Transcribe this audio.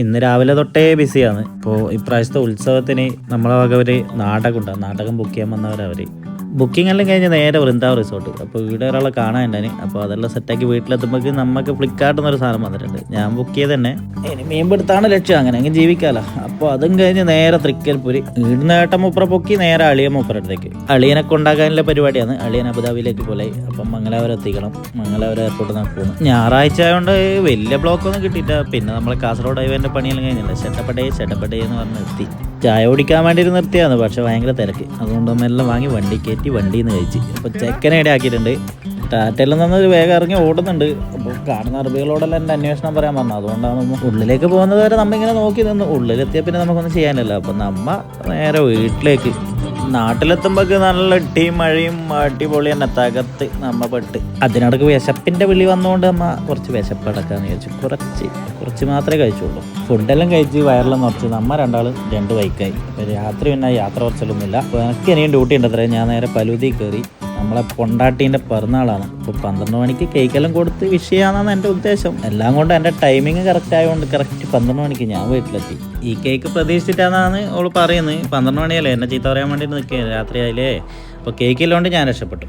ഇന്ന് രാവിലെ തൊട്ടേ ബിസിയാണ്. ഇപ്പോൾ ഇപ്രാവശ്യത്തെ ഉത്സവത്തിന് നമ്മളെ വക ഒരു നാടകം ഉണ്ടാകും. നാടകം ബുക്ക് ചെയ്യാൻ വന്നവരവർ ബുക്കിംഗ് എല്ലാം കഴിഞ്ഞ് നേരെ വൃന്ദാവൻ റിസോർട്ട്. അപ്പോൾ ഇവിടെ ഒരാളെ കാണാനുണ്ടായി. അപ്പോൾ അതെല്ലാം സെറ്റാക്കി വീട്ടിലെത്തുമ്പോൾ നമുക്ക് ഫ്ലിപ്കാർട്ടിൽ നിന്നൊരു സാധനം വന്നിട്ടുണ്ട്. ഞാൻ ബുക്ക് ചെയ്ത് തന്നെ ഇനി മീൻപിടുത്താണ് ലക്ഷ്യം, അങ്ങനെ ജീവിക്കാമല്ലോ. അപ്പോൾ അതും കഴിഞ്ഞ് നേരെ തൃക്കൽപ്പൂര് ഇവിടുന്ന് ഏട്ടൻ മുപ്പറ പൊക്കി നേരെ അളിയൻ മുപ്പറടുത്തേക്ക്. അളിയനെ കൊണ്ടാക്കാനുള്ള പരിപാടിയാണ്. അളിയൻ അബുദാബിയിലേക്ക് പോലെ. അപ്പം മംഗലാപുരം എത്തിക്കണം. മംഗലാപുരം എയർപോർട്ടിൽ നിന്ന് പോകുന്നു. ഞായറാഴ്ച ആയതുകൊണ്ട് വലിയ ബ്ലോക്കൊന്നും കിട്ടിയില്ല. പിന്നെ നമ്മൾ കാസർഗോഡ് ഹൈവേൻ്റെ പണിയെല്ലാം കഴിഞ്ഞില്ല. ഷെട്ടപ്പടേ എന്ന് പറഞ്ഞ് എത്തി. ചായ കുടിക്കാൻ വേണ്ടി നിർത്തിയാണ്, പക്ഷെ ഭയങ്കര തിരക്ക്. അതുകൊണ്ട് എല്ലാം വാങ്ങി വണ്ടി കയറ്റി വണ്ടിയിൽ നിന്ന് കഴിച്ച്. അപ്പോൾ ചെക്കനെ ഇവിടെ ആക്കിയിട്ടുണ്ട്. ടാറ്റയിൽ നിന്ന് വേഗം ഇറങ്ങി ഓടുന്നുണ്ട്. അപ്പോൾ കാണുന്ന അറബികളോടെല്ലാം എൻ്റെ അന്വേഷണം പറയാൻ പറഞ്ഞു. അതുകൊണ്ടാണ് ഉള്ളിലേക്ക് പോകുന്നത് വരെ നമ്മളിങ്ങനെ നോക്കി നിന്ന്. ഉള്ളിലെത്തിയാൽ പിന്നെ നമുക്കൊന്നും ചെയ്യാനില്ലല്ലോ. അപ്പം നമ്മ നേരെ വീട്ടിലേക്ക്. നാട്ടിലെത്തുമ്പോഴേക്ക് നല്ല ഇട്ടിയും മഴയും അടിപൊളി തന്നെ തകർത്ത് നമ്മ പെട്ട്. അതിനിടയ്ക്ക് വിശപ്പിൻ്റെ വിളി വന്നുകൊണ്ട് അമ്മ കുറച്ച് വിശപ്പടക്കാന്ന് ചോദിച്ചു. കുറച്ച് മാത്രമേ കഴിച്ചുള്ളൂ. ഫുഡെല്ലാം കഴിച്ച് വയറെല്ലാം നിറച്ച് നമ്മ രണ്ടാളും 2 ബൈക്കായി. അപ്പോൾ രാത്രി പിന്നെ യാത്ര കുറച്ചൊന്നുമില്ല. അപ്പോൾ എനിക്ക് ഇനിയും ഡ്യൂട്ടി ഉണ്ട് അത്രേ. ഞാൻ നേരെ പലുതി കയറി. നമ്മളെ പൊണ്ടാട്ടീൻ്റെ പിറന്നാളാണ്. അപ്പോൾ 12 മണിക്ക് കേക്കെല്ലാം കൊടുത്ത് വിഷയമാണെന്നാണ് എൻ്റെ ഉദ്ദേശം. എല്ലാം കൊണ്ട് എൻ്റെ ടൈമിങ് കറക്റ്റ് ആയതുകൊണ്ട് കറക്റ്റ് 12 മണിക്ക് ഞാൻ വീട്ടിലെത്തി. ഈ കേക്ക് പ്രതീക്ഷിച്ചിട്ടാണെന്നാണ് അവൾ പറയുന്നത്. 12 മണിയല്ലേ, എന്നെ ചീത്ത പറയാൻ വേണ്ടി നിൽക്കുക രാത്രി ആയില്ലേ. അപ്പോൾ കേക്കില്ലോണ്ട് ഞാൻ രക്ഷപ്പെട്ടു.